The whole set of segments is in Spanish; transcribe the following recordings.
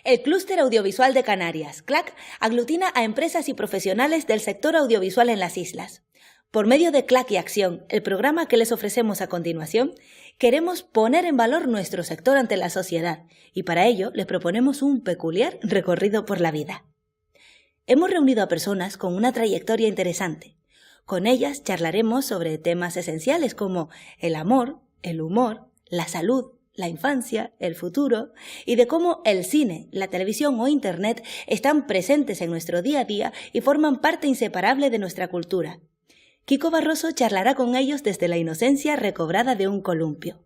El Clúster Audiovisual de Canarias, CLAC, aglutina a empresas y profesionales del sector audiovisual en las islas. Por medio de CLAC y Acción, el programa que les ofrecemos a continuación, queremos poner en valor nuestro sector ante la sociedad y para ello les proponemos un peculiar recorrido por la vida. Hemos reunido a personas con una trayectoria interesante. Con ellas charlaremos sobre temas esenciales como el amor, el humor, la salud, la infancia, el futuro y de cómo el cine, la televisión o Internet están presentes en nuestro día a día y forman parte inseparable de nuestra cultura. Kiko Barroso charlará con ellos desde la inocencia recobrada de un columpio.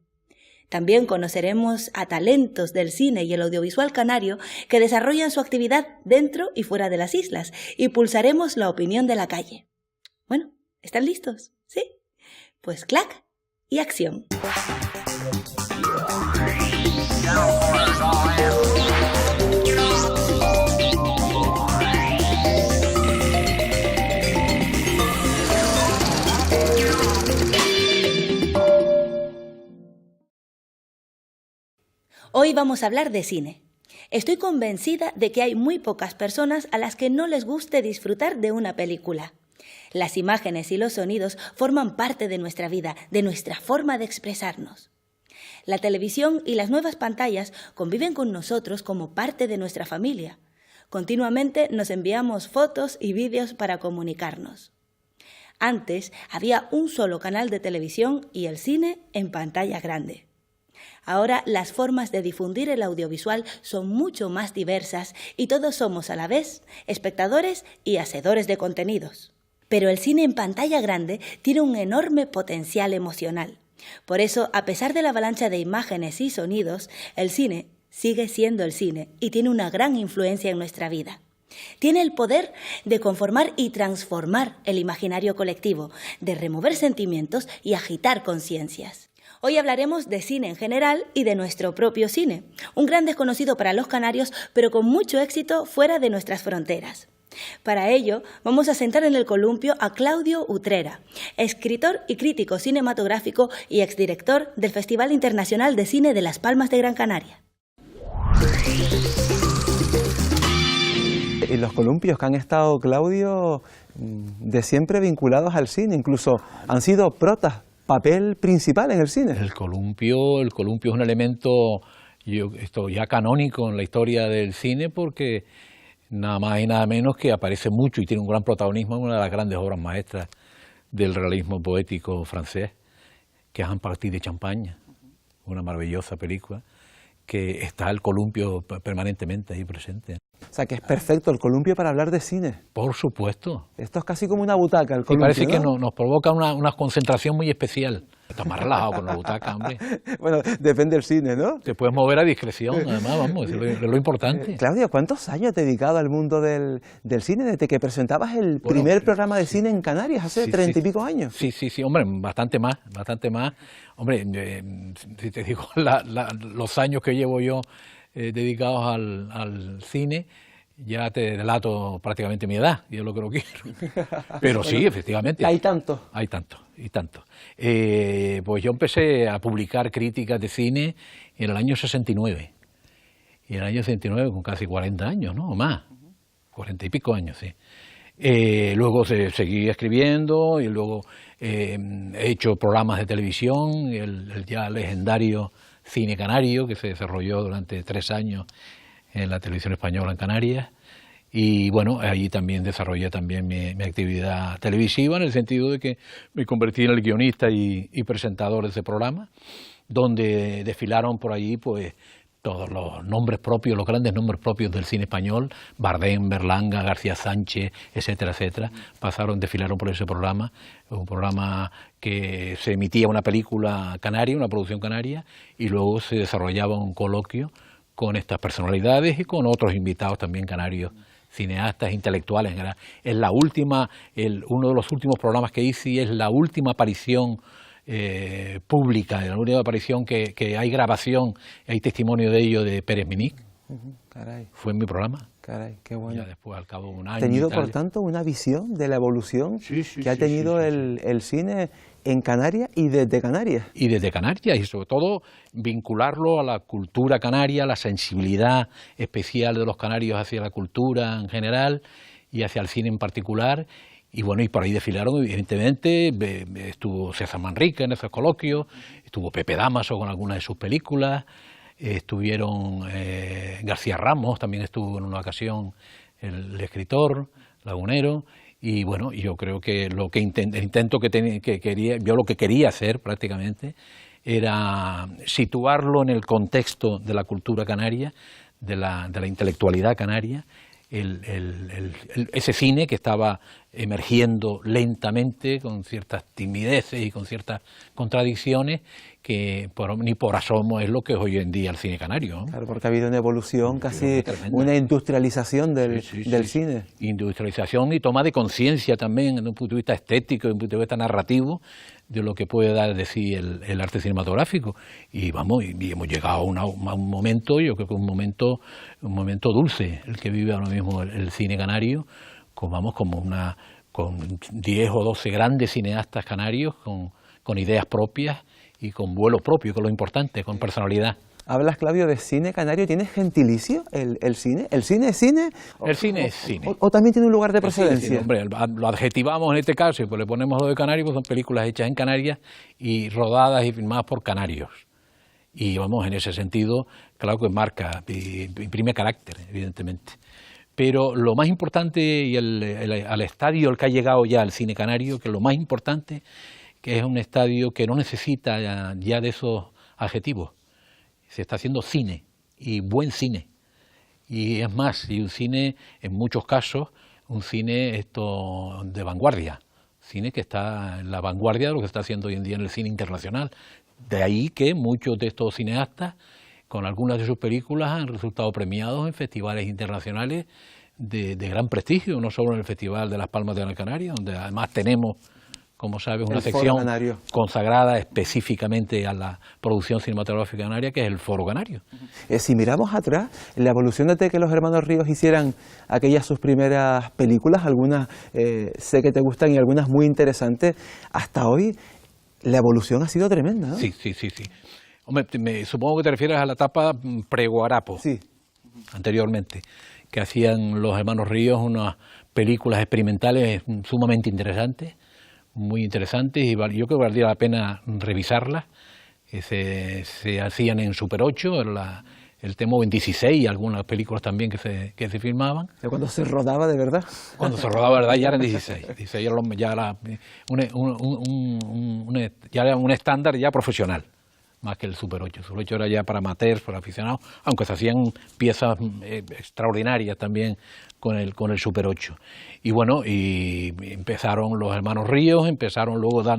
También conoceremos a talentos del cine y el audiovisual canario que desarrollan su actividad dentro y fuera de las islas y pulsaremos la opinión de la calle. Bueno, ¿están listos? ¿Sí? Pues CLAC y Acción. Hoy vamos a hablar de cine. Estoy convencida de que hay muy pocas personas a las que no les guste disfrutar de una película. Las imágenes y los sonidos forman parte de nuestra vida, de nuestra forma de expresarnos. La televisión y las nuevas pantallas conviven con nosotros como parte de nuestra familia. Continuamente nos enviamos fotos y vídeos para comunicarnos. Antes había un solo canal de televisión y el cine en pantalla grande. Ahora las formas de difundir el audiovisual son mucho más diversas y todos somos a la vez espectadores y hacedores de contenidos. Pero el cine en pantalla grande tiene un enorme potencial emocional. Por eso, a pesar de la avalancha de imágenes y sonidos, el cine sigue siendo el cine y tiene una gran influencia en nuestra vida. Tiene el poder de conformar y transformar el imaginario colectivo, de remover sentimientos y agitar conciencias. Hoy hablaremos de cine en general y de nuestro propio cine, un gran desconocido para los canarios, pero con mucho éxito fuera de nuestras fronteras. Para ello, vamos a sentar en el columpio a Claudio Utrera, escritor y crítico cinematográfico y exdirector del Festival Internacional de Cine de Las Palmas de Gran Canaria. Y los columpios que han estado, Claudio, de siempre vinculados al cine, incluso han sido papel principal en el cine. El columpio es un elemento ya canónico en la historia del cine porque nada más y nada menos que aparece mucho y tiene un gran protagonismo en una de las grandes obras maestras del realismo poético francés, que es Un Parti de Champagne, una maravillosa película, que está el columpio permanentemente ahí presente. O sea, que es perfecto el columpio para hablar de cine. Por supuesto. Esto es casi como una butaca, el Y columpio, parece ¿no? que nos provoca una concentración muy especial. Estás más relajado con la butaca, hombre. Bueno, depende del cine, ¿no? Te puedes mover a discreción, además, vamos, es lo importante. Claudio, ¿cuántos años has dedicado al mundo del cine desde que presentabas el primer programa de cine en Canarias, hace 30 y pico años? Sí, hombre, bastante más. Hombre, si te digo los años que llevo yo dedicados al cine, ya te delato prácticamente mi edad, yo lo que no quiero. Pero sí, efectivamente. ¿Hay tanto? Hay tanto. Pues yo empecé a publicar críticas de cine en el año 69. Y en el año 69 con casi 40 años, ¿no? O más. 40 y pico años, sí. Luego seguí escribiendo y luego he hecho programas de televisión, el ya legendario Cine Canario, que se desarrolló durante 3 años en la televisión española en Canarias, y bueno, allí también desarrollé mi actividad televisiva, en el sentido de que me convertí en el guionista y presentador de ese programa, donde desfilaron por allí pues todos los nombres propios, los grandes nombres propios del cine español, Bardem, Berlanga, García Sánchez, etcétera, desfilaron por ese programa, un programa que se emitía una película canaria, una producción canaria, y luego se desarrollaba un coloquio con estas personalidades y con otros invitados también canarios, cineastas, intelectuales. Es uno de los últimos programas que hice y es la última aparición pública, la última aparición que hay grabación, hay testimonio de ello de Pérez Minic. Caray. Fue en mi programa. Caray, qué bueno. Ya después, al cabo de un año. Ha tenido, y tal, por tanto, una visión de la evolución que ha tenido sí. el cine en Canarias y desde Canarias. Y desde Canarias, y sobre todo vincularlo a la cultura canaria, la sensibilidad especial de los canarios hacia la cultura en general y hacia el cine en particular. Y bueno, y por ahí desfilaron, evidentemente, estuvo César Manrique en esos coloquios, estuvo Pepe Dámaso con algunas de sus películas, estuvieron García Ramos, también estuvo en una ocasión el escritor lagunero. Y bueno, yo creo que el intento que quería, yo lo que quería hacer prácticamente era situarlo en el contexto de la cultura canaria, de la intelectualidad canaria, ese cine que estaba emergiendo lentamente con ciertas timideces y con ciertas contradicciones que ni por asomo es lo que es hoy en día el cine canario, ¿no? Claro, porque ha habido una evolución, casi una industrialización del cine. Industrialización y toma de conciencia también, desde un punto de vista estético, desde un punto de vista narrativo, de lo que puede dar de sí el arte cinematográfico. Y vamos, y hemos llegado a un momento, yo creo que un momento dulce, el que vive ahora mismo el cine canario, con 10 o 12 grandes cineastas canarios, con ideas propias y con vuelo propio, que es lo importante, con personalidad. Hablas, Claudio, de cine canario. ¿Tiene gentilicio el cine? ¿El cine es cine? El cine es cine. ¿O también tiene un lugar de procedencia? Sí, hombre, lo adjetivamos en este caso y pues le ponemos lo de Canarios, pues son películas hechas en Canarias y rodadas y filmadas por canarios. Y vamos, en ese sentido, claro que marca, imprime carácter, evidentemente. Pero lo más importante, y al estadio al que ha llegado ya el cine canario, que lo más importante, que es un estadio que no necesita ya de esos adjetivos. Se está haciendo cine, y buen cine. Y es más, y un cine, en muchos casos, un cine de vanguardia. Cine que está en la vanguardia de lo que se está haciendo hoy en día en el cine internacional. De ahí que muchos de estos cineastas, con algunas de sus películas, han resultado premiados en festivales internacionales de gran prestigio, no solo en el Festival de las Palmas de Gran Canaria, donde además tenemos, como sabes, una sección consagrada específicamente a la producción cinematográfica canaria, que es el Foro Canario. Si miramos atrás, la evolución desde que los hermanos Ríos hicieran aquellas sus primeras películas, algunas sé que te gustan y algunas muy interesantes, hasta hoy la evolución ha sido tremenda, ¿no? Sí. Hombre, supongo que te refieres a la etapa pre-Guarapo, anteriormente, que hacían los hermanos Ríos unas películas experimentales sumamente interesantes, muy interesantes, y yo creo que valdría la pena revisarlas. Se hacían en Super 8, el Temo en 16 y algunas películas también que se filmaban. Cuando se rodaba de verdad. Cuando se rodaba de verdad ya era en 16. Ya era un estándar ya profesional, más que el Super 8. El Super 8 era ya para amateurs, para aficionados, aunque se hacían piezas extraordinarias también con el Super 8. Y bueno, y empezaron los hermanos Ríos,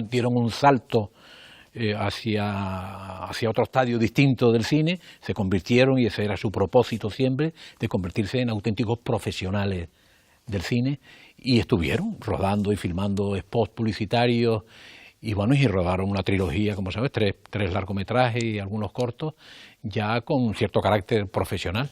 dieron un salto hacia otro estadio distinto del cine, se convirtieron, y ese era su propósito siempre, de convertirse en auténticos profesionales del cine, y estuvieron rodando y filmando spots publicitarios, y bueno, y rodaron una trilogía, como sabes, tres largometrajes y algunos cortos, ya con cierto carácter profesional.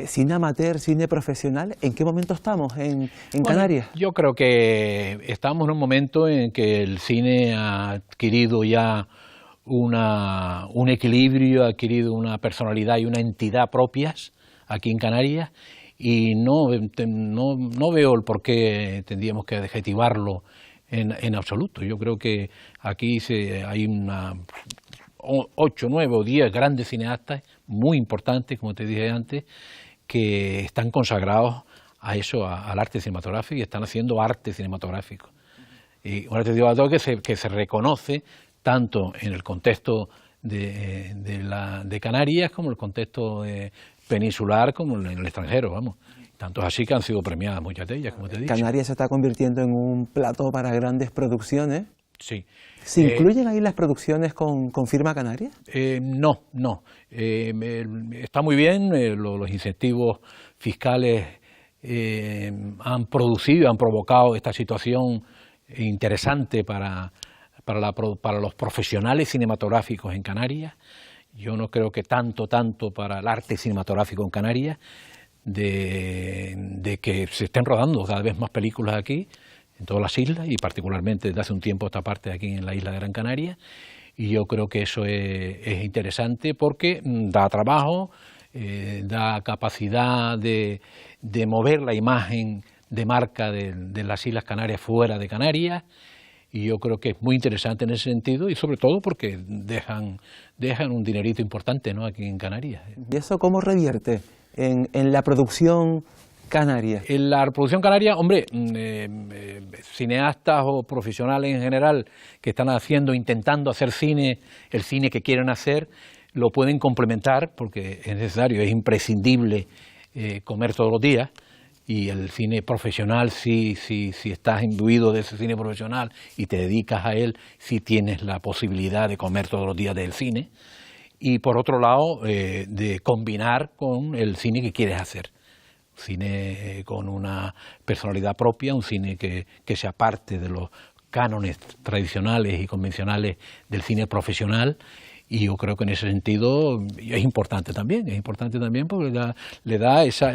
Cine amateur, cine profesional, ¿en qué momento estamos en Canarias? Yo creo que estamos en un momento en que el cine ha adquirido ya un equilibrio, ha adquirido una personalidad y una entidad propias aquí en Canarias, y no veo el por qué tendríamos que adjetivarlo en absoluto. Yo creo que aquí hay 8, 9 o 10 grandes cineastas muy importantes, como te dije antes, que están consagrados a eso, al arte cinematográfico, y están haciendo arte cinematográfico. Y un arte cinematográfico que se reconoce tanto en el contexto de Canarias como en el contexto peninsular, como en el extranjero, vamos. Tanto es así que han sido premiadas muchas de ellas, como te he dicho. Canarias se está convirtiendo en un plató para grandes producciones. Sí. ¿Se incluyen ahí las producciones con firma canaria? No. Está muy bien, los incentivos fiscales han provocado esta situación interesante para los profesionales cinematográficos en Canarias. Yo no creo que tanto para el arte cinematográfico en Canarias. de que se estén rodando cada vez más películas aquí, en todas las islas, y particularmente desde hace un tiempo esta parte aquí en la isla de Gran Canaria, y yo creo que eso es interesante porque da trabajo, da capacidad de mover la imagen de marca de las Islas Canarias fuera de Canarias, y yo creo que es muy interesante en ese sentido, y sobre todo porque dejan un dinerito importante, ¿no?, aquí en Canarias. ¿Y eso cómo revierte en la producción canaria? En la producción canaria, hombre, cineastas o profesionales en general que están intentando hacer cine, el cine que quieren hacer, lo pueden complementar porque es necesario, es imprescindible comer todos los días. Y el cine profesional, si estás imbuido de ese cine profesional y te dedicas a él, sí tienes la posibilidad de comer todos los días del cine. Y por otro lado, de combinar con el cine que quieres hacer. Cine con una personalidad propia, un cine que se aparte de los cánones tradicionales y convencionales del cine profesional. Y yo creo que en ese sentido es importante también porque le da esa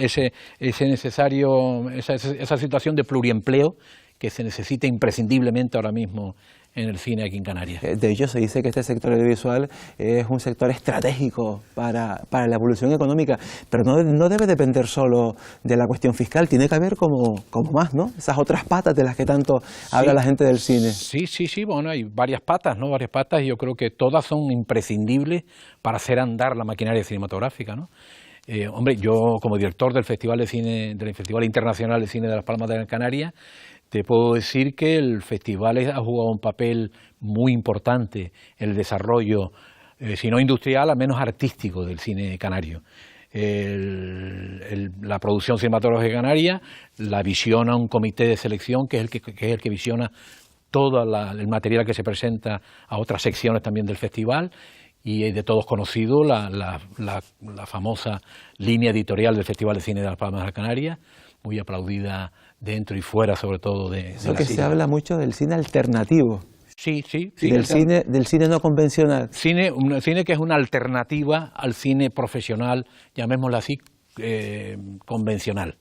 situación de pluriempleo que se necesita imprescindiblemente ahora mismo en el cine aquí en Canarias. De hecho, se dice que este sector audiovisual es un sector estratégico para la evolución económica, pero no debe depender solo de la cuestión fiscal, tiene que haber como más, ¿no? Esas otras patas de las que tanto habla la gente del cine. Sí, bueno, hay varias patas, ¿no? Varias patas, y yo creo que todas son imprescindibles para hacer andar la maquinaria cinematográfica, ¿no? Hombre, yo como director del Festival de Cine, del Festival Internacional de Cine de Las Palmas de Gran Canaria, te puedo decir que el festival ha jugado un papel muy importante en el desarrollo, si no industrial, al menos artístico del cine canario. La producción cinematográfica canaria la visiona un comité de selección que es el que visiona todo el material que se presenta a otras secciones también del festival, y es de todos conocido la famosa línea editorial del Festival de Cine de Las Palmas de Gran Canaria, muy aplaudida dentro y fuera, sobre todo de Eso que se habla mucho del cine alternativo. Sí. Del cine no convencional. Un cine que es una alternativa al cine profesional, llamémoslo así, convencional.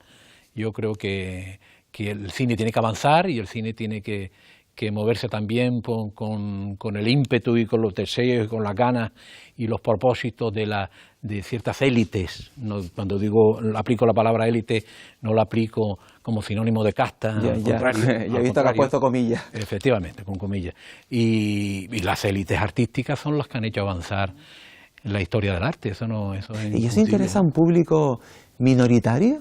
Yo creo que el cine tiene que avanzar y el cine tiene que moverse también con el ímpetu y con los deseos y con las ganas y los propósitos de ciertas élites. No, cuando aplico la palabra élite, no la aplico como sinónimo de casta. Ya he visto que has puesto comillas. Efectivamente, con comillas. Y las élites artísticas son las que han hecho avanzar la historia del arte. ¿Y eso interesa a un público minoritario?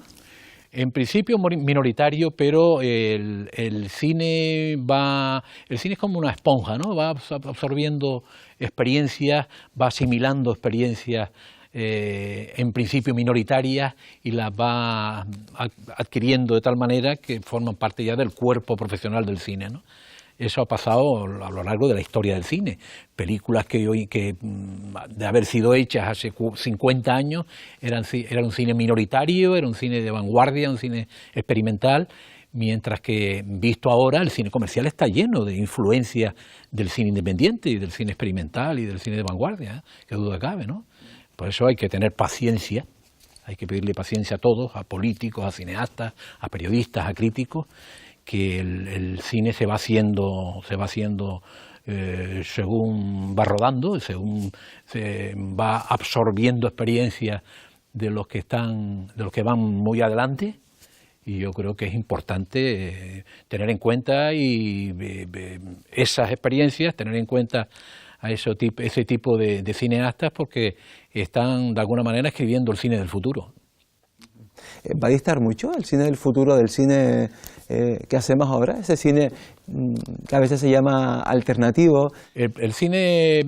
En principio minoritario, pero el cine es como una esponja, ¿no? Va absorbiendo experiencias, va asimilando experiencias en principio minoritarias y las va adquiriendo de tal manera que forman parte ya del cuerpo profesional del cine, ¿no? Eso ha pasado a lo largo de la historia del cine. Películas que de haber sido hechas hace 50 años eran un cine minoritario, era un cine de vanguardia, un cine experimental, mientras que visto ahora el cine comercial está lleno de influencias del cine independiente y del cine experimental y del cine de vanguardia, que duda cabe, ¿no? Por eso hay que tener paciencia, hay que pedirle paciencia a todos, a políticos, a cineastas, a periodistas, a críticos, que el cine se va haciendo según va rodando, según se va absorbiendo experiencias de los que van muy adelante, y yo creo que es importante tener en cuenta esas experiencias, tener en cuenta a ese tipo de cineastas, porque están de alguna manera escribiendo el cine del futuro. ¿Va a distar mucho el cine del futuro del cine que hacemos ahora? Ese cine que a veces se llama alternativo. El cine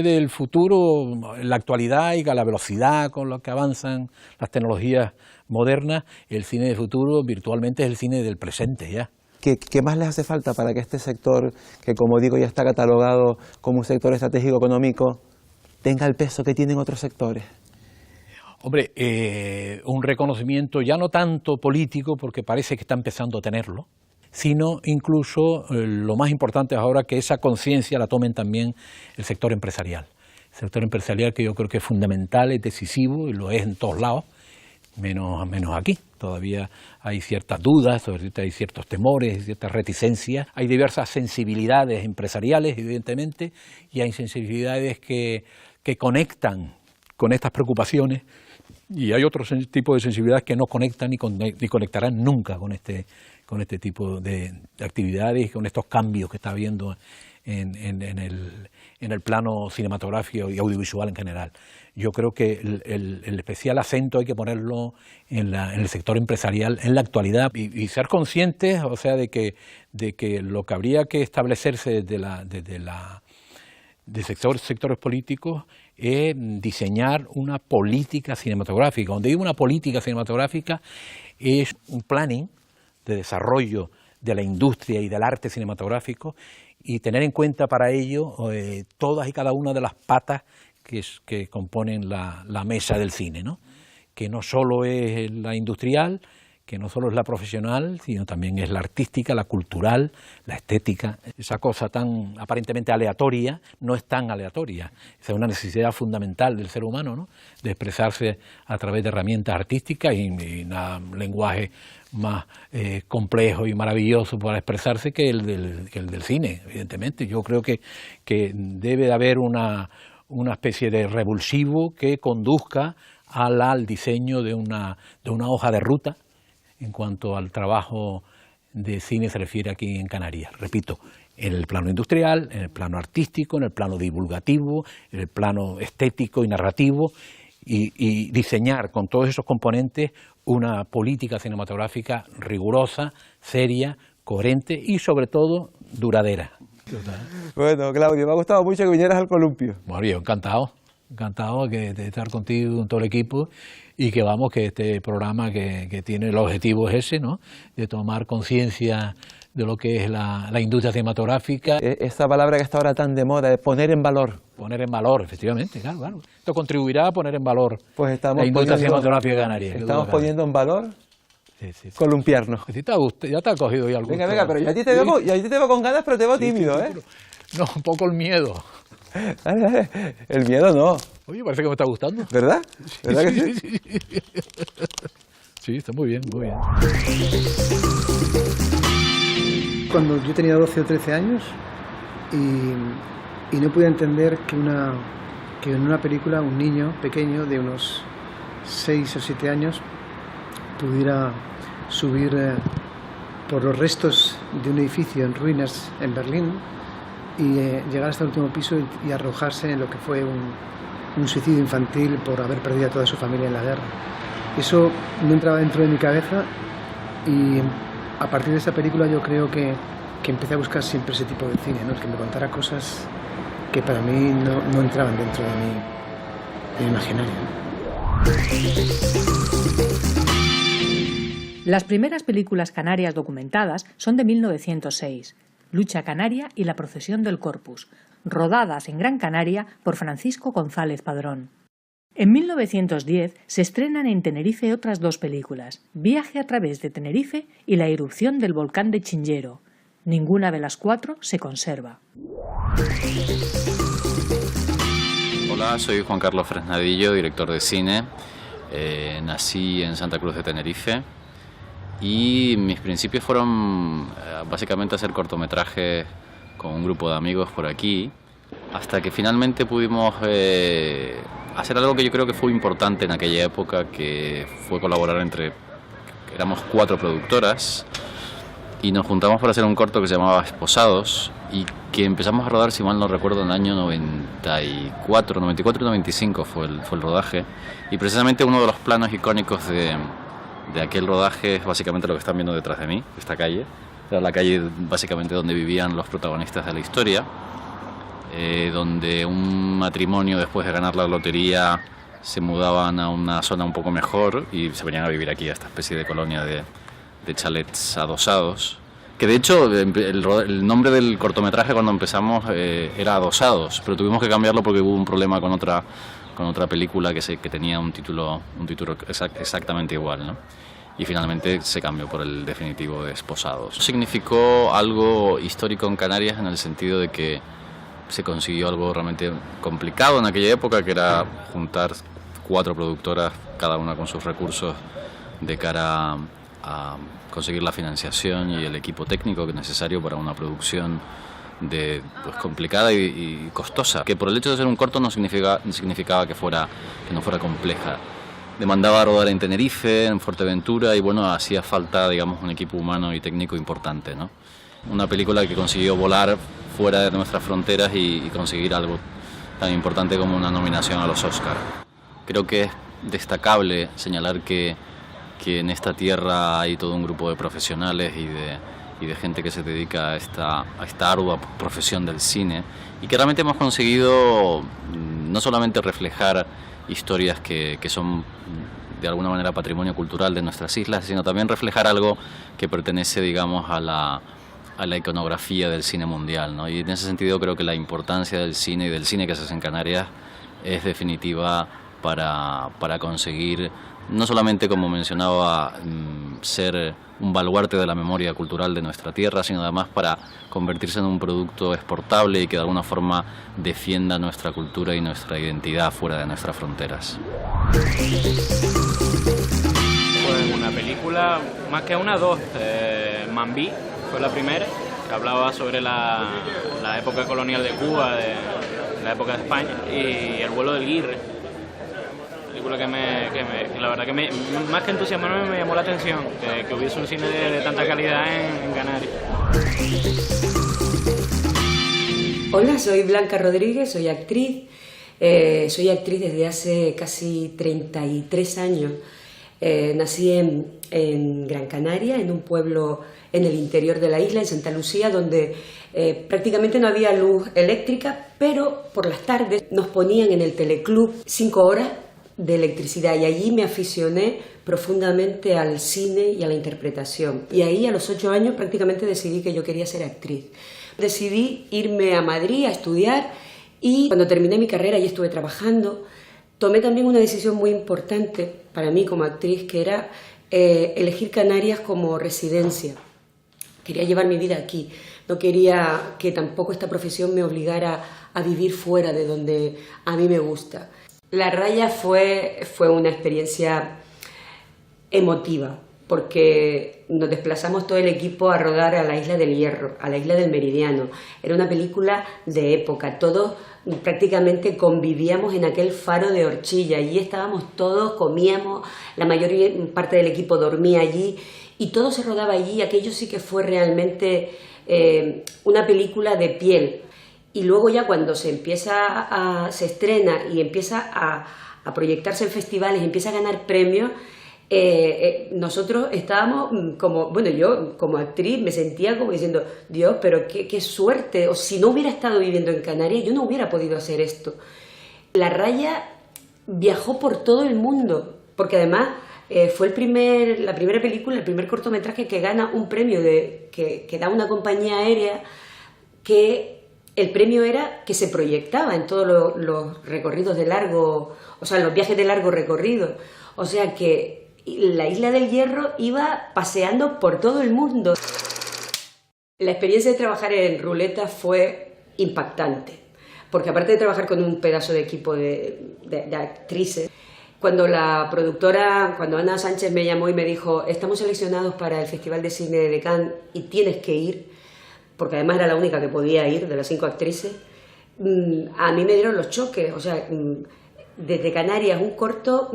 del futuro, en la actualidad y a la velocidad con la que avanzan las tecnologías modernas, el cine del futuro virtualmente es el cine del presente ya. ¿Qué más les hace falta para que este sector, que como digo ya está catalogado como un sector estratégico económico, tenga el peso que tienen otros sectores? Hombre, un reconocimiento ya no tanto político, porque parece que está empezando a tenerlo, sino incluso lo más importante es ahora que esa conciencia la tomen también el sector empresarial. El sector empresarial, que yo creo que es fundamental, es decisivo y lo es en todos lados. menos aquí. Todavía hay ciertas dudas, hay ciertos temores, ciertas reticencias. Hay diversas sensibilidades empresariales, evidentemente, y hay sensibilidades que conectan con estas preocupaciones, y hay otros tipos de sensibilidades que no conectan ni conectarán nunca con este tipo de actividades y con estos cambios que está habiendo en el plano cinematográfico y audiovisual en general. Yo creo que el especial acento hay que ponerlo en el sector empresarial en la actualidad y ser conscientes, o sea, de que lo que habría que establecerse de sectores políticos es diseñar una política cinematográfica. Donde digo una política cinematográfica es un planning de desarrollo de la industria y del arte cinematográfico, y tener en cuenta para ello todas y cada una de las patas que componen la mesa del cine, ¿no? Que no solo es la industrial, que no solo es la profesional, sino también es la artística, la cultural, la estética. Esa cosa tan aparentemente aleatoria no es tan aleatoria. Esa es una necesidad fundamental del ser humano, ¿no? De expresarse a través de herramientas artísticas y un lenguaje más complejo y maravilloso para expresarse que el del cine, evidentemente. Yo creo que debe de haber una especie de revulsivo que conduzca al diseño de una hoja de ruta en cuanto al trabajo de cine se refiere aquí en Canarias. Repito, en el plano industrial, en el plano artístico, en el plano divulgativo, en el plano estético y narrativo, y diseñar con todos esos componentes una política cinematográfica rigurosa, seria, coherente y sobre todo duradera. Bueno, Claudio, me ha gustado mucho que vinieras al Columpio. Bueno, yo encantado de estar contigo, con todo el equipo, y que este programa que tiene el objetivo es ese, ¿no? De tomar conciencia de lo que es la industria cinematográfica. Esa palabra que está ahora tan de moda, de poner en valor. Poner en valor, efectivamente, claro. Esto contribuirá a poner en valor pues la industria cinematográfica canaria. Estamos poniendo en valor columpiarnos. Si ya te ha cogido ya algo. Venga, pero yo a ti te veo con ganas, pero te veo tímido, ¿eh? No, un poco el miedo. El miedo no. Oye, parece que me está gustando. ¿Verdad? ¿Verdad que sí? Sí, está muy bien, muy bien. Cuando yo tenía 12 o 13 años y no pude entender que en una película un niño pequeño de unos 6 o 7 años pudiera subir por los restos de un edificio en ruinas en Berlín y llegar hasta el último piso y arrojarse en lo que fue un suicidio infantil por haber perdido a toda su familia en la guerra. Eso no entraba dentro de mi cabeza y a partir de esa película yo creo que empecé a buscar siempre ese tipo de cine, ¿no? El que me contara cosas que para mí no entraban dentro de mi imaginario. Las primeras películas canarias documentadas son de 1906, Lucha Canaria y La procesión del Corpus, rodadas en Gran Canaria por Francisco González Padrón. En 1910 se estrenan en Tenerife otras dos películas, Viaje a través de Tenerife y La erupción del volcán de Chingero. Ninguna de las cuatro se conserva. Hola, soy Juan Carlos Fresnadillo, director de cine. Nací en Santa Cruz de Tenerife y mis principios fueron básicamente hacer cortometrajes con un grupo de amigos por aquí, hasta que finalmente pudimos hacer algo que yo creo que fue importante en aquella época, que fue colaborar éramos 4 productoras y nos juntamos para hacer un corto que se llamaba Esposados y que empezamos a rodar, si mal no recuerdo, en el año 94 y 95 fue el rodaje, y precisamente uno de los planos icónicos de aquel rodaje es básicamente lo que están viendo detrás de mí, esta calle. Era la calle básicamente donde vivían los protagonistas de la historia, donde un matrimonio después de ganar la lotería se mudaban a una zona un poco mejor y se venían a vivir aquí, a esta especie de colonia de chalets adosados, que de hecho el nombre del cortometraje cuando empezamos era Adosados, pero tuvimos que cambiarlo porque hubo un problema con otra película que tenía un título exactamente igual, ¿no? Y finalmente se cambió por el definitivo de Esposados. Significó algo histórico en Canarias en el sentido de que se consiguió algo realmente complicado en aquella época, que era juntar 4 productoras, cada una con sus recursos de cara a conseguir la financiación y el equipo técnico que es necesario para una producción complicada y costosa, que por el hecho de ser un corto no significaba que no fuera compleja. Demandaba rodar en Tenerife, en Fuerteventura, y bueno, hacía falta, digamos, un equipo humano y técnico importante, ¿no? Una película que consiguió volar fuera de nuestras fronteras y conseguir algo tan importante como una nominación a los Oscar. Creo que es destacable señalar que en esta tierra hay todo un grupo de profesionales y de gente que se dedica a esta ardua profesión del cine, y que realmente hemos conseguido no solamente reflejar historias que son de alguna manera patrimonio cultural de nuestras islas, sino también reflejar algo que pertenece, digamos, a la iconografía del cine mundial, ¿no? Y en ese sentido creo que la importancia del cine y del cine que se hace en Canarias es definitiva para conseguir, no solamente, como mencionaba, ser un baluarte de la memoria cultural de nuestra tierra, sino además para convertirse en un producto exportable y que de alguna forma defienda nuestra cultura y nuestra identidad fuera de nuestras fronteras. Pues una película, más que una, dos. Mambí fue la primera, que hablaba sobre la época colonial de Cuba, de la época de España, y El vuelo del Guirre. Película que la verdad que más que entusiasmarme me llamó la atención, que hubiese un cine de tanta calidad en Canarias. Hola, soy Blanca Rodríguez, soy actriz. Soy actriz desde hace casi 33 años. Nací en Gran Canaria, en un pueblo en el interior de la isla, en Santa Lucía, donde prácticamente no había luz eléctrica, pero por las tardes nos ponían en el teleclub 5 horas de electricidad, y allí me aficioné profundamente al cine y a la interpretación. Y ahí a los 8 años prácticamente decidí que yo quería ser actriz. Decidí irme a Madrid a estudiar, y cuando terminé mi carrera y estuve trabajando, tomé también una decisión muy importante para mí como actriz, que era elegir Canarias como residencia. Quería llevar mi vida aquí, no quería que tampoco esta profesión me obligara a vivir fuera de donde a mí me gusta. La Raya fue una experiencia emotiva, porque nos desplazamos todo el equipo a rodar a la Isla del Hierro, a la Isla del Meridiano. Era una película de época, todos prácticamente convivíamos en aquel faro de Orchilla, allí estábamos todos, comíamos, la mayor parte del equipo dormía allí, y todo se rodaba allí. Aquello sí que fue realmente una película de piel. Y luego ya cuando se estrena y empieza a proyectarse en festivales, empieza a ganar premios, nosotros estábamos como, bueno, yo como actriz me sentía como diciendo, Dios, pero qué suerte, o si no hubiera estado viviendo en Canarias yo no hubiera podido hacer esto. La Raya viajó por todo el mundo, porque además fue la primera película, el primer cortometraje que gana un premio que da una compañía aérea, que el premio era que se proyectaba en todos los recorridos de largo, o sea, los viajes de largo recorrido. O sea que la Isla del Hierro iba paseando por todo el mundo. La experiencia de trabajar en Ruleta fue impactante, porque aparte de trabajar con un pedazo de equipo de actrices, cuando Ana Sánchez me llamó y me dijo, estamos seleccionados para el Festival de Cine de Cannes y tienes que ir, porque además era la única que podía ir de las 5 actrices, a mí me dieron los choques. O sea, desde Canarias, un corto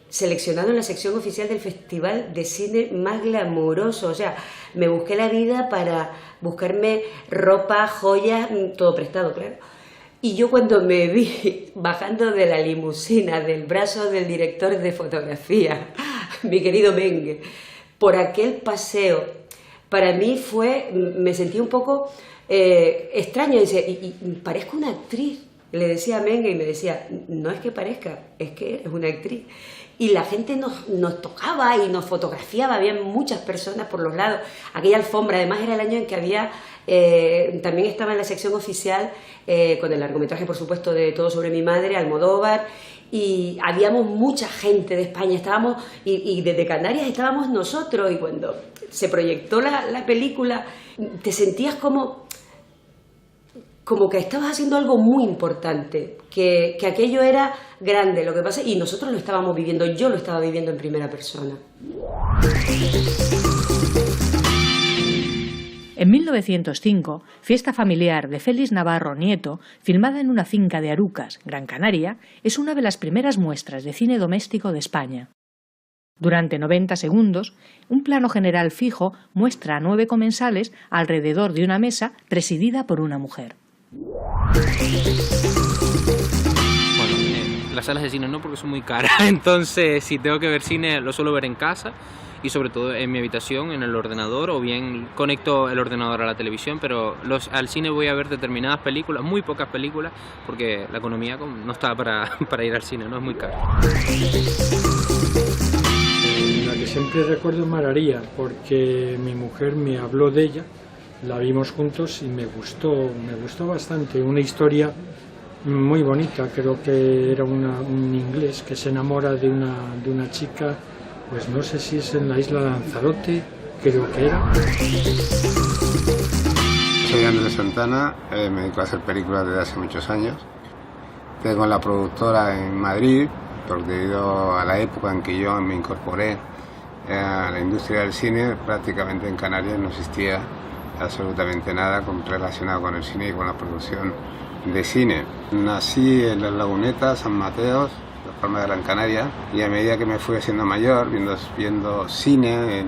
seleccionado en la sección oficial del Festival de Cine más glamuroso. O sea, me busqué la vida para buscarme ropa, joyas, todo prestado, claro. Y yo cuando me vi bajando de la limusina, del brazo del director de fotografía, mi querido Mengue, por aquel paseo, para mí me sentí un poco extraño, y parezco una actriz. Le decía a Mengue y me decía, no es que parezca, es que eres una actriz. Y la gente nos tocaba y nos fotografiaba, había muchas personas por los lados. Aquella alfombra, además era el año en que había, también estaba en la sección oficial, con el largometraje, por supuesto, de Todo sobre mi madre, Almodóvar, y habíamos mucha gente de España, y desde Canarias estábamos nosotros, y cuando se proyectó la película, te sentías como como que estabas haciendo algo muy importante, que aquello era grande, lo que pasa, y nosotros lo estábamos viviendo, yo lo estaba viviendo en primera persona. En 1905, Fiesta familiar de Félix Navarro Nieto, filmada en una finca de Arucas, Gran Canaria, es una de las primeras muestras de cine doméstico de España. Durante 90 segundos, un plano general fijo muestra a 9 comensales alrededor de una mesa presidida por una mujer. Bueno, las salas de cine no, porque son muy caras, entonces si tengo que ver cine lo suelo ver en casa y sobre todo en mi habitación, en el ordenador, o bien conecto el ordenador a la televisión, pero al cine voy a ver determinadas películas, muy pocas películas, porque la economía no está para ir al cine, no es muy caro. La que siempre recuerdo es Mararía, porque mi mujer me habló de ella, la vimos juntos y me gustó bastante. Una historia muy bonita, creo que era un inglés que se enamora de una chica, pues no sé si es en la isla de Lanzarote, creo que era. Soy Andrés Santana, me dedico a hacer películas desde hace muchos años. Tengo la productora en Madrid, porque debido a la época en que yo me incorporé a la industria del cine, prácticamente en Canarias no existía absolutamente nada relacionado con el cine y con la producción de cine. Nací en La Laguneta, San Mateo, Las Palmas de Gran Canaria, y a medida que me fui haciendo mayor, viendo cine,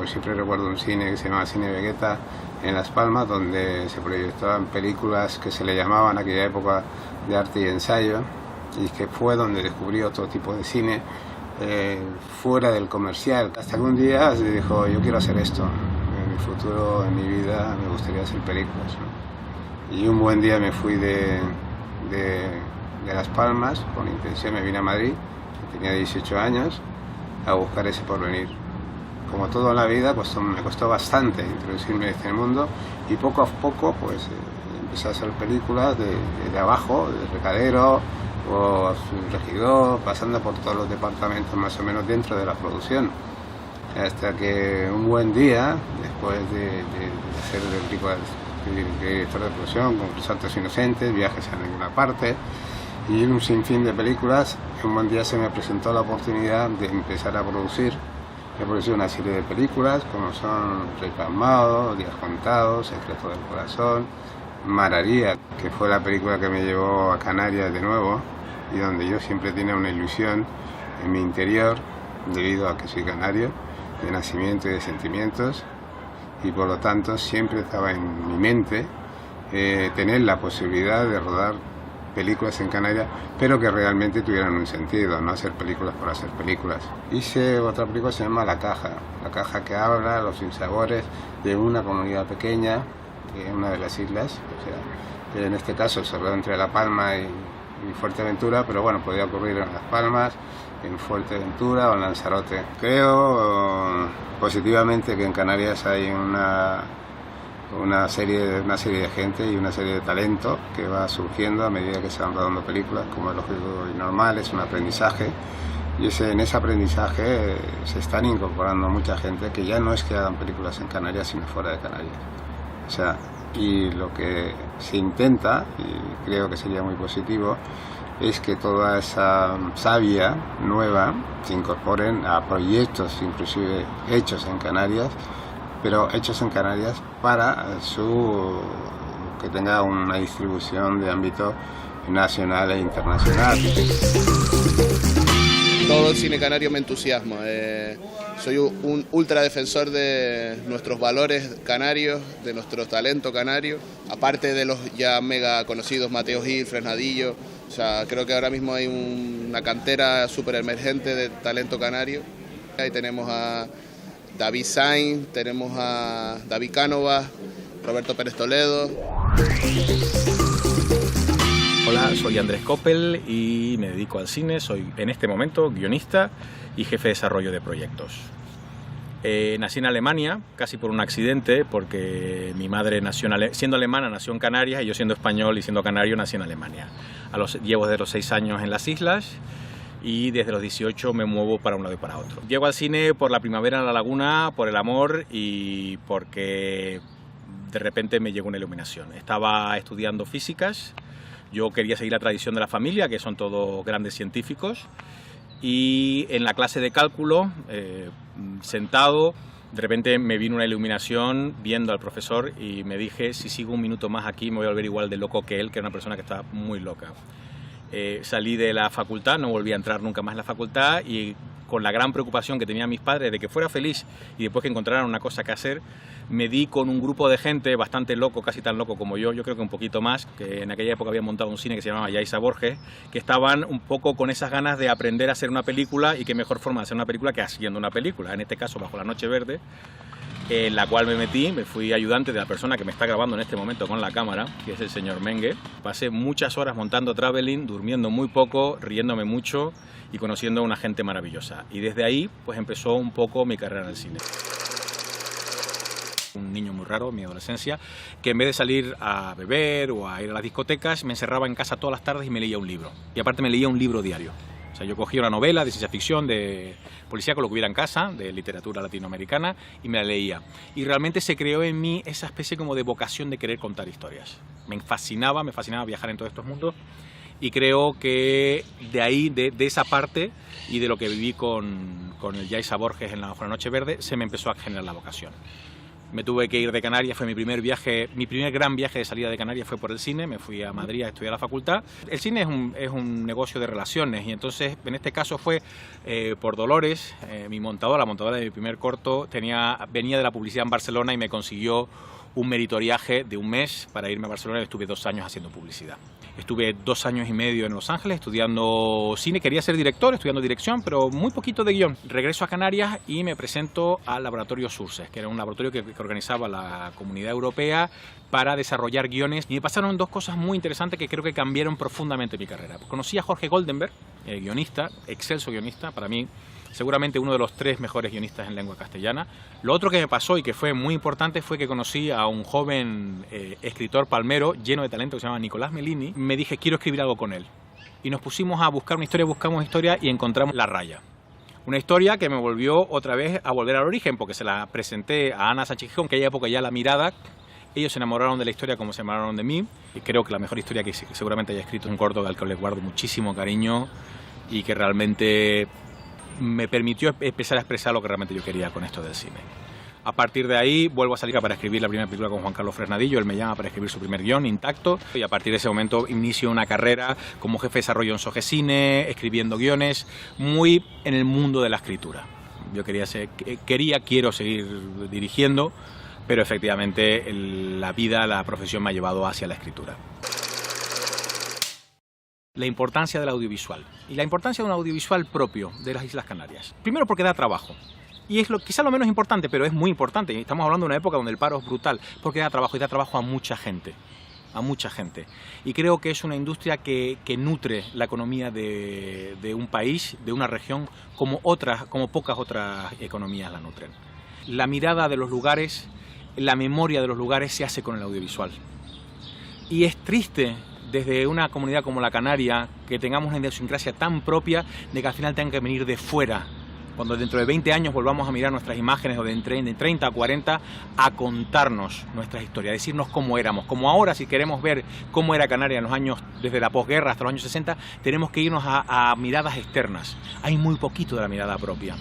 siempre recuerdo un cine que se llamaba Cine Vegeta en Las Palmas, donde se proyectaban películas que se le llamaban en aquella época de arte y ensayo, y que fue donde descubrí otro tipo de cine fuera del comercial. Hasta que un día se dijo, yo quiero hacer esto, en mi futuro, en mi vida, me gustaría hacer películas, ¿no? Y un buen día me fui de Las Palmas, con intención me vine a Madrid, tenía 18 años, a buscar ese porvenir. Como todo en la vida, pues me costó bastante introducirme en este mundo, y poco a poco pues empecé a hacer películas de abajo, de recadero, o regidor, pasando por todos los departamentos más o menos dentro de la producción, hasta que un buen día, después de ser director de producción, con Santos Inocentes, Viajes a Ninguna Parte y un sinfín de películas, un buen día se me presentó la oportunidad de empezar a producir. He producido una serie de películas como son Rey Palmado, Días Contados, Secreto del Corazón, Mararía, que fue la película que me llevó a Canarias de nuevo y donde yo siempre tenía una ilusión en mi interior, debido a que soy canario, de nacimiento y de sentimientos, y por lo tanto siempre estaba en mi mente tener la posibilidad de rodar películas en Canarias, pero que realmente tuvieran un sentido, no hacer películas por hacer películas. Hice otra película que se llama La Caja que habla los sinsabores de una comunidad pequeña, en una de las islas, o sea, en este caso se rodó entre La Palma y Fuerteventura, pero bueno, podía ocurrir en Las Palmas, en Fuerteventura o en Lanzarote. Creo positivamente que en Canarias hay una serie de gente y una serie de talento que va surgiendo a medida que se van rodando películas, como es lógico y normal, es un aprendizaje, y en ese aprendizaje se están incorporando mucha gente que ya no es que hagan películas en Canarias, sino fuera de Canarias. O sea, y lo que se intenta, y creo que sería muy positivo, es que toda esa savia nueva se incorporen a proyectos inclusive hechos en Canarias, pero hechos en Canarias para que tenga una distribución de ámbito nacional e internacional. Todo el cine canario me entusiasma. Soy un ultra defensor de nuestros valores canarios, de nuestro talento canario, aparte de los ya mega conocidos Mateo Gil, Fresnadillo. O sea, creo que ahora mismo hay una cantera súper emergente de talento canario. Ahí tenemos a David Sainz, tenemos a David Cánovas, Roberto Pérez Toledo. Hola, soy Andrés Coppel y me dedico al cine. Soy en este momento guionista y jefe de desarrollo de proyectos. Nací en Alemania, casi por un accidente, porque mi madre siendo alemana nació en Canarias y yo siendo español y siendo canario nací en Alemania. Llevo desde los 6 años en las islas y desde los 18 me muevo para un lado y para otro. Llego al cine por La Primavera en la Laguna, por el amor y porque de repente me llegó una iluminación. Estaba estudiando físicas, yo quería seguir la tradición de la familia, que son todos grandes científicos, y en la clase de cálculo, sentado, de repente me vino una iluminación viendo al profesor y me dije, si sigo un minuto más aquí me voy a volver igual de loco que él, que era una persona que estaba muy loca. Salí de la facultad, no volví a entrar nunca más en la facultad, y con la gran preocupación que tenían mis padres de que fuera feliz y después que encontraran una cosa que hacer, me di con un grupo de gente bastante loco, casi tan loco como yo creo que un poquito más, que en aquella época había montado un cine que se llamaba Yaiza Borges, que estaban un poco con esas ganas de aprender a hacer una película, y qué mejor forma de hacer una película que haciendo una película, en este caso Bajo la Noche Verde, en la cual me metí, me fui ayudante de la persona que me está grabando en este momento con la cámara, que es el señor Mengue. Pasé muchas horas montando traveling, durmiendo muy poco, riéndome mucho y conociendo a una gente maravillosa. Y desde ahí pues empezó un poco mi carrera en el cine. Un niño muy raro en mi adolescencia, que en vez de salir a beber o a ir a las discotecas, me encerraba en casa todas las tardes y me leía un libro. Y aparte me leía un libro diario. O sea, yo cogía una novela de ciencia ficción, de policíaco, lo que hubiera en casa, de literatura latinoamericana, y me la leía. Y realmente se creó en mí esa especie como de vocación de querer contar historias. Me fascinaba viajar en todos estos mundos, y creo que de ahí, de esa parte y de lo que viví con el Yaiza Borges en la Bajo la Noche Verde, se me empezó a generar la vocación. Me tuve que ir de Canarias, fue mi primer gran viaje de salida de Canarias fue por el cine, me fui a Madrid a estudiar la facultad. El cine es un negocio de relaciones, y entonces en este caso fue por Dolores, mi montadora, la montadora de mi primer corto, venía de la publicidad en Barcelona y me consiguió un meritoriaje de un mes para irme a Barcelona, y estuve 2 años haciendo publicidad. Estuve 2 años y medio en Los Ángeles estudiando cine, quería ser director, estudiando dirección, pero muy poquito de guión. Regreso a Canarias y me presento al Laboratorio Surses, que era un laboratorio que organizaba la Comunidad Europea para desarrollar guiones, y me pasaron 2 cosas muy interesantes que creo que cambiaron profundamente mi carrera. Conocí a Jorge Goldenberg, guionista, excelso guionista, para mí seguramente uno de los 3 mejores guionistas en lengua castellana. Lo otro que me pasó y que fue muy importante fue que conocí a un joven escritor palmero lleno de talento que se llama Nicolás Melini. Me dije, quiero escribir algo con él. Y nos pusimos a buscar una historia, buscamos historia y encontramos La Raya. Una historia que me volvió otra vez a volver al origen, porque se la presenté a Ana Sánchez Gijón, que en aquella época ya La Mirada. Ellos se enamoraron de la historia como se enamoraron de mí. Y creo que la mejor historia que seguramente haya escrito es un corto al que le guardo muchísimo cariño y que realmente me permitió empezar a expresar lo que realmente yo quería con esto del cine. A partir de ahí vuelvo a salir para escribir la primera película con Juan Carlos Fresnadillo, él me llama para escribir su primer guión, Intacto, y a partir de ese momento inicio una carrera como jefe de desarrollo en Sogecine, escribiendo guiones, muy en el mundo de la escritura. Yo quiero seguir dirigiendo, pero efectivamente la vida, la profesión me ha llevado hacia la escritura. La importancia del audiovisual y la importancia de un audiovisual propio de las Islas Canarias. Primero porque da trabajo, y es quizá lo menos importante, pero es muy importante. Estamos hablando de una época donde el paro es brutal, porque da trabajo, y da trabajo a mucha gente. Y creo que es una industria que nutre la economía de un país, de una región, como pocas otras economías la nutren. La mirada de los lugares, la memoria de los lugares se hace con el audiovisual. Y es triste desde una comunidad como la Canaria, que tengamos una idiosincrasia tan propia de que al final tengan que venir de fuera. Cuando dentro de 20 años volvamos a mirar nuestras imágenes, o de 30 a 40, a contarnos nuestras historias, a decirnos cómo éramos. Como ahora, si queremos ver cómo era Canarias en los años, desde la posguerra hasta los años 60, tenemos que irnos a miradas externas. Hay muy poquito de la mirada propia.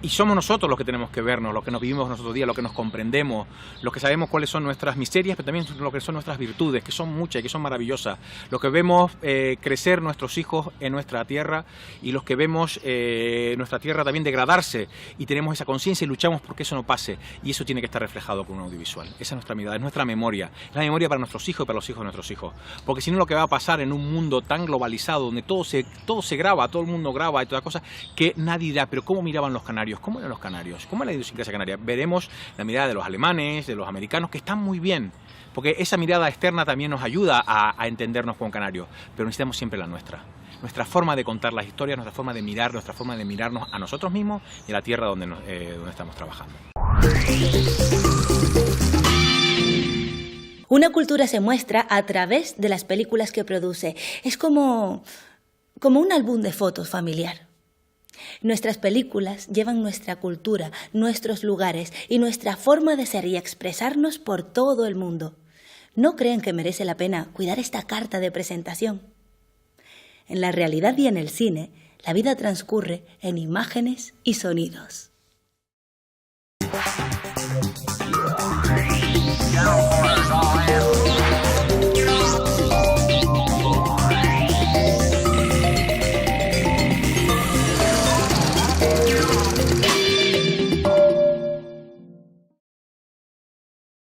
Y somos nosotros los que tenemos que vernos, los que nos vivimos nosotros días, los que nos comprendemos, los que sabemos cuáles son nuestras miserias, pero también lo que son nuestras virtudes, que son muchas y que son maravillosas. Los que vemos crecer nuestros hijos en nuestra tierra, y los que vemos nuestra tierra también degradarse, y tenemos esa conciencia y luchamos porque eso no pase. Y eso tiene que estar reflejado con un audiovisual. Esa es nuestra mirada, es nuestra memoria. Es la memoria para nuestros hijos y para los hijos de nuestros hijos. Porque si no, lo que va a pasar en un mundo tan globalizado, donde todo se graba, todo el mundo graba y toda cosa, que nadie dirá, pero ¿cómo miraban los canarios? ¿Cómo eran los canarios? ¿Cómo era la idiosincrasia canaria? Veremos la mirada de los alemanes, de los americanos, que están muy bien, porque esa mirada externa también nos ayuda a entendernos como canarios, pero necesitamos siempre la nuestra. Nuestra forma de contar las historias, nuestra forma de mirar, nuestra forma de mirarnos a nosotros mismos y a la tierra donde estamos trabajando. Una cultura se muestra a través de las películas que produce. Es como un álbum de fotos familiar. Nuestras películas llevan nuestra cultura, nuestros lugares y nuestra forma de ser y expresarnos por todo el mundo. ¿No creen que merece la pena cuidar esta carta de presentación? En la realidad y en el cine, la vida transcurre en imágenes y sonidos.